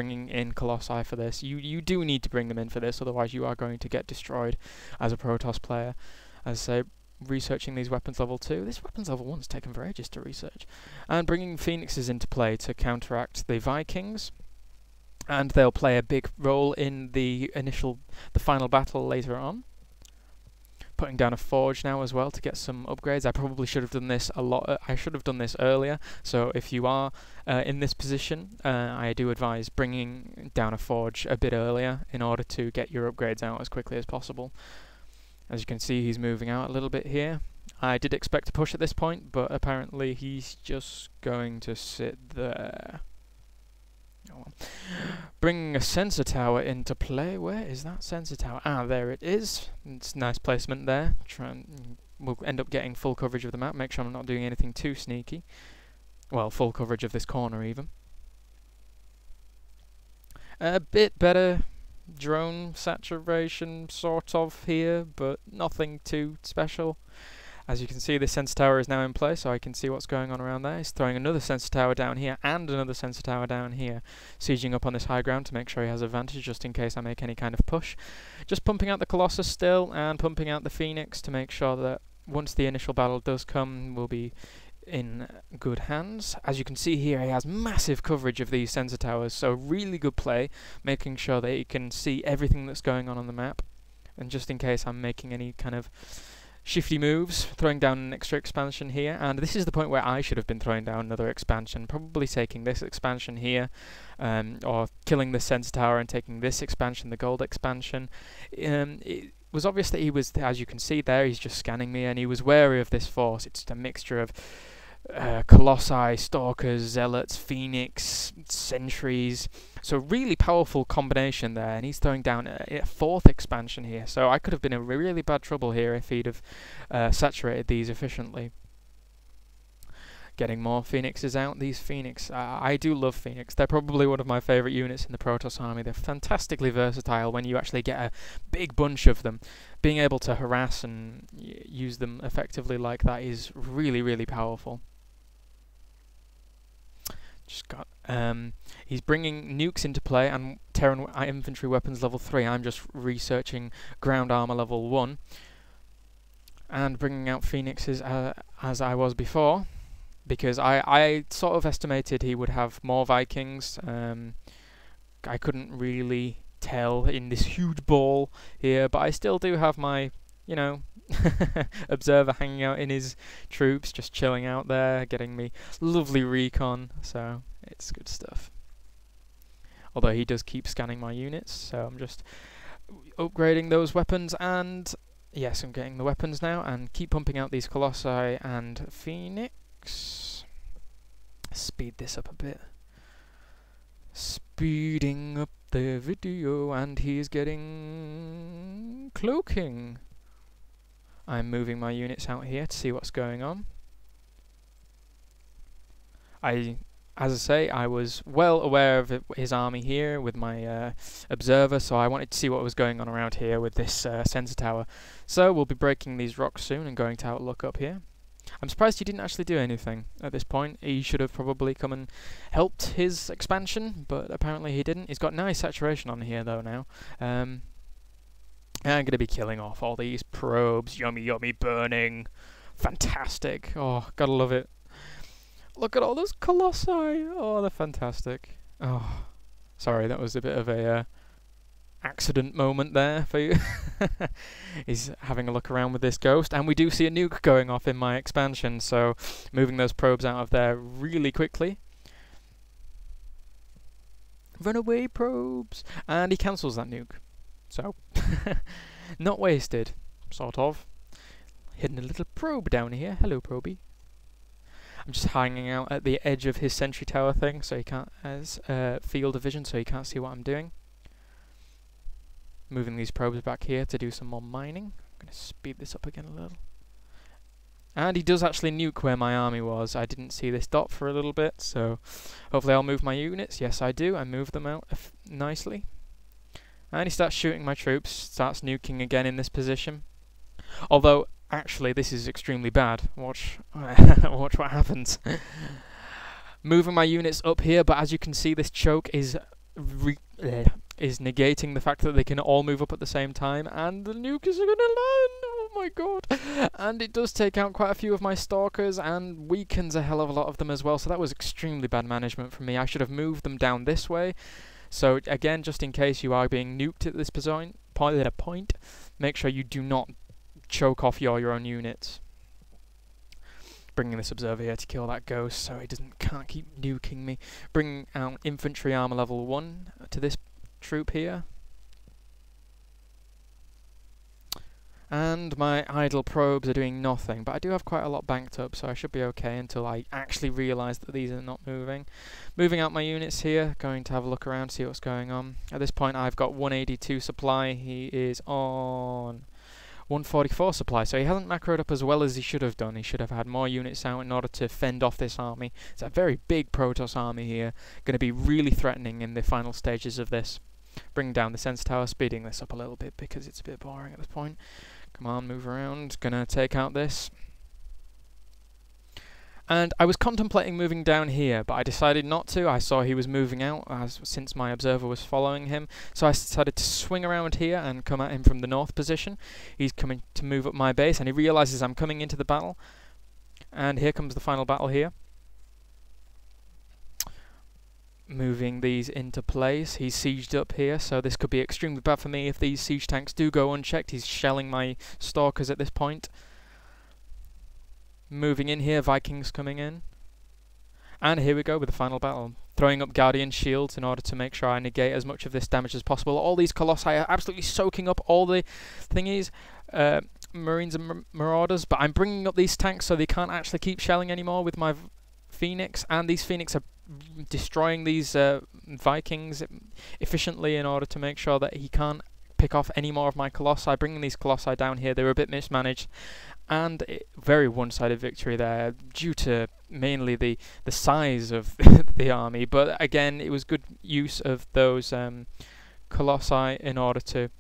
bringing in Colossi for this. You do need to bring them in for this, otherwise you are going to get destroyed as a Protoss player. As I say, researching these weapons level 2. This weapons level 1's taken for ages to research. And bringing Phoenixes into play to counteract the Vikings. And they'll play a big role in the final battle later on. Putting down a forge now as well to get some upgrades. I probably should have done this I should have done this earlier. So if you are in this position, I do advise bringing down a forge a bit earlier in order to get your upgrades out as quickly as possible. As you can see, he's moving out a little bit here. I did expect to push at this point, but apparently he's just going to sit there. Oh well. Bringing a sensor tower into play. Where is that sensor tower? Ah, there it is. It's nice placement there. We'll end up getting full coverage of the map. Make sure I'm not doing anything too sneaky. Well, full coverage of this corner even. A bit better drone saturation sort of here, but nothing too special. As you can see, this sensor tower is now in place, so I can see what's going on around there. He's throwing another sensor tower down here and another sensor tower down here, sieging up on this high ground to make sure he has advantage just in case I make any kind of push. Just pumping out the Colossus still and pumping out the Phoenix to make sure that once the initial battle does come, we'll be in good hands. As you can see here, he has massive coverage of these sensor towers, so really good play, making sure that he can see everything that's going on the map. And just in case I'm making any kind of shifty moves, throwing down an extra expansion here, and this is the point where I should have been throwing down another expansion, probably taking this expansion here, or killing the sensor tower and taking this expansion, the gold expansion. It was obvious that he was, as you can see there, he's just scanning me, and he was wary of this force. It's a mixture of Colossi, Stalkers, Zealots, Phoenix, Sentries. So really powerful combination there, and he's throwing down a fourth expansion here. So I could have been in really bad trouble here if he'd have saturated these efficiently. Getting more Phoenixes out. These Phoenix, I do love Phoenix. They're probably one of my favourite units in the Protoss army. They're fantastically versatile when you actually get a big bunch of them. Being able to harass and use them effectively like that is really powerful. Just got he's bringing nukes into play and Terran infantry weapons level 3. I'm just researching ground armor level 1 and bringing out Phoenixes as I was before, because I sort of estimated he would have more Vikings. I couldn't really tell in this huge ball here, but I still do have my, you know, observer hanging out in his troops, just chilling out there, getting me lovely recon, so it's good stuff. Although he does keep scanning my units, so I'm just upgrading those weapons, and yes, I'm getting the weapons now, and keep pumping out these Colossi and Phoenix. Speed this up a bit. Speeding up the video, and he's getting cloaking. I'm moving my units out here to see what's going on. As I say, I was well aware of his army here with my observer, so I wanted to see what was going on around here with this sensor tower. So we'll be breaking these rocks soon and going to have a look up here. I'm surprised he didn't actually do anything at this point. He should have probably come and helped his expansion, but apparently he didn't. He's got nice saturation on here though now. I'm going to be killing off all these probes. Yummy burning. Fantastic. Oh, gotta love it. Look at all those Colossi. Oh, they're fantastic. Oh, sorry, that was a bit of a accident moment there for you. He's having a look around with this ghost, and we do see a nuke going off in my expansion, so moving those probes out of there really quickly. Run away, probes! And he cancels that nuke. So, not wasted, sort of. Hidden a little probe down here. Hello, probey. I'm just hanging out at the edge of his sentry tower thing, so he can't, as field of vision, so he can't see what I'm doing. Moving these probes back here to do some more mining. I'm going to speed this up again a little. And he does actually nuke where my army was. I didn't see this dot for a little bit, so hopefully I'll move my units. Yes, I do. I move them out nicely. And he starts shooting my troops, starts nuking again in this position. Although, actually, this is extremely bad. Watch, watch what happens. Moving my units up here, but as you can see, this choke is is negating the fact that they can all move up at the same time, and the nuke is gonna land. Oh my god! And it does take out quite a few of my stalkers and weakens a hell of a lot of them as well. So that was extremely bad management from me. I should have moved them down this way. So again, just in case you are being nuked at this point, make sure you do not choke off your own units. Bringing this observer here to kill that ghost so he can't keep nuking me. Bringing out infantry armor level 1 to this troop here. And my idle probes are doing nothing, but I do have quite a lot banked up, so I should be okay until I actually realise that these are not moving. Moving out my units here, going to have a look around, see what's going on. At this point I've got 182 supply, he is on 144 supply, so he hasn't macroed up as well as he should have done. He should have had more units out in order to fend off this army. It's a very big Protoss army here, going to be really threatening in the final stages of this. Bring down the sense tower, speeding this up a little bit because it's a bit boring at this point. Come on, move around. Gonna take out this. And I was contemplating moving down here, but I decided not to. I saw he was moving out since my observer was following him. So I decided to swing around here and come at him from the north position. He's coming to move up my base, and he realises I'm coming into the battle. And here comes the final battle here. Moving these into place. He's sieged up here, so this could be extremely bad for me if these siege tanks do go unchecked. He's shelling my stalkers at this point. Moving in here, Vikings coming in. And here we go with the final battle. Throwing up Guardian shields in order to make sure I negate as much of this damage as possible. All these Colossi are absolutely soaking up all the thingies, Marines and Marauders, but I'm bringing up these tanks so they can't actually keep shelling anymore with my Phoenix, and these Phoenix are destroying these Vikings efficiently in order to make sure that he can't pick off any more of my Colossi. Bringing these Colossi down here, they were a bit mismanaged, and very one-sided victory there due to mainly the size of the army, but again it was good use of those Colossi in order to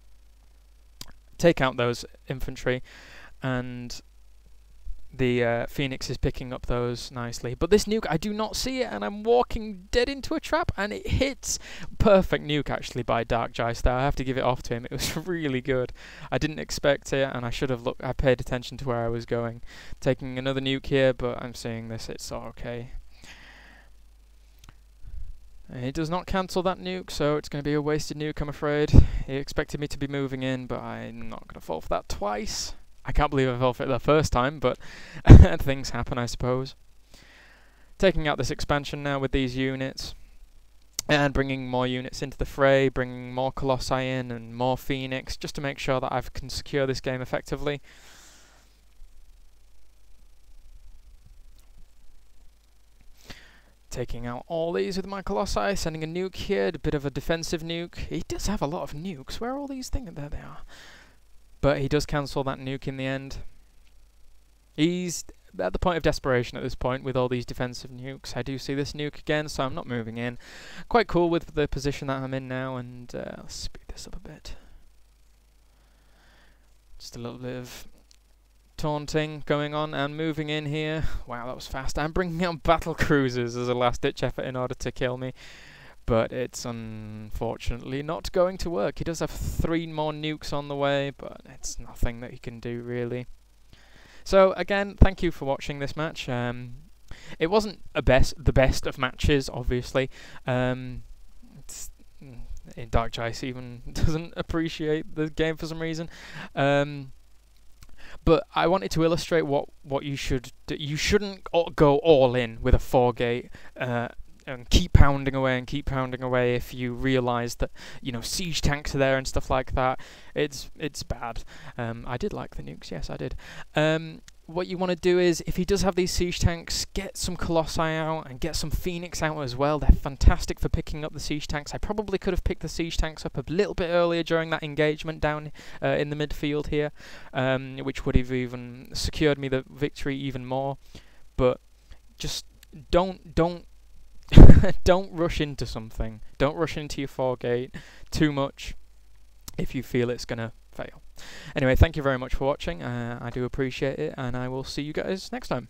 take out those infantry, and the Phoenix is picking up those nicely. But this nuke, I do not see it, and I'm walking dead into a trap, and it hits. Perfect nuke, actually, by DarkJice there. I have to give it off to him. It was really good. I didn't expect it, and I should have I paid attention to where I was going. Taking another nuke here, but I'm seeing this. It's okay. He does not cancel that nuke, so it's going to be a wasted nuke, I'm afraid. He expected me to be moving in, but I'm not going to fall for that twice. I can't believe I fell for it the first time, but things happen, I suppose. Taking out this expansion now with these units, and bringing more units into the fray, bringing more Colossi in and more Phoenix, just to make sure that I can secure this game effectively. Taking out all these with my Colossi, sending a nuke here, a bit of a defensive nuke. He does have a lot of nukes. Where are all these things? There they are. But he does cancel that nuke in the end. He's at the point of desperation at this point with all these defensive nukes. I do see this nuke again, so I'm not moving in. Quite cool with the position that I'm in now, and let's speed this up a bit. Just a little bit of taunting going on and moving in here. Wow, that was fast. I'm bringing out battle cruisers as a last-ditch effort in order to kill me. But it's unfortunately not going to work. He does have 3 more nukes on the way, but it's nothing that he can do, really. So, again, thank you for watching this match. It wasn't the best of matches, obviously. DarkJice even doesn't appreciate the game for some reason. But I wanted to illustrate what you should do. You shouldn't go all in with a 4-gate. And keep pounding away if you realise that, you know, siege tanks are there and stuff like that. It's bad. I did like the nukes, yes I did. What you want to do is, if he does have these siege tanks, get some Colossi out and get some Phoenix out as well. They're fantastic for picking up the siege tanks. I probably could have picked the siege tanks up a little bit earlier during that engagement down in the midfield here, which would have even secured me the victory even more. But just don't don't rush into something. Don't rush into your 4-gate too much if you feel it's gonna fail. Anyway, thank you very much for watching. I do appreciate it, and I will see you guys next time.